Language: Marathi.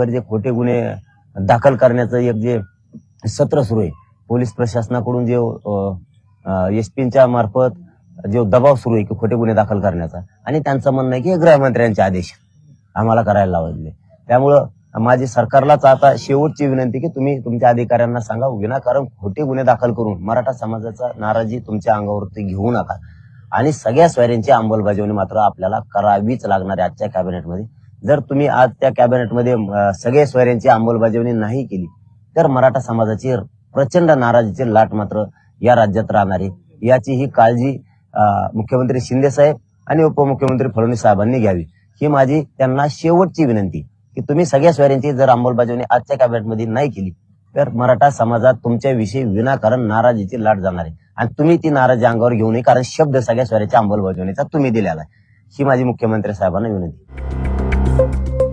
माझ्यावर जे खोटे गुन्हे दाखल करण्याचं एक जे सत्र सुरू आहे, पोलीस प्रशासनाकडून जे एसपींच्या मार्फत जो दबाव सुरू आहे की खोटे गुन्हे दाखल करण्याचा, आणि त्यांचं म्हणणं आहे की गृहमंत्र्यांचे आदेश आम्हाला करायला लावले. त्यामुळं माझी सरकारलाच आता शेवटची विनंती की तुम्ही तुमच्या अधिकाऱ्यांना सांगा, विनाकारण खोटे गुन्हे दाखल करून मराठा समाजाचा नाराजी तुमच्या अंगावरती घेऊ नका, आणि सगळ्या सोयऱ्यांची अंमलबजावणी मात्र आपल्याला करावीच लागणार आहे आजच्या कॅबिनेटमध्ये. जर तुम्ही आज त्या कॅबिनेटमध्ये सगळ्या सोयऱ्यांची अंमलबजावणी नाही केली तर मराठा समाजाची प्रचंड नाराजीची लाट मात्र या राज्यात राहणार आहे. याची ही काळजी मुख्यमंत्री शिंदे साहेब आणि उपमुख्यमंत्री फडणवीस साहेबांनी घ्यावी, ही माझी त्यांना शेवटची विनंती. की तुम्ही सगळ्या सोयऱ्यांची जर अंमलबजावणी आजच्या कॅबिनेटमध्ये नाही केली तर मराठा समाजात तुमच्याविषयी विनाकारण नाराजीची लाट जाणार आहे, आणि तुम्ही ती नाराजी अंगावर घेऊ नये, कारण शब्द सगळ्या सोयऱ्याच्या अंमलबजावणीचा तुम्ही दिलेला आहे. ही माझी मुख्यमंत्री साहेबांना विनंती.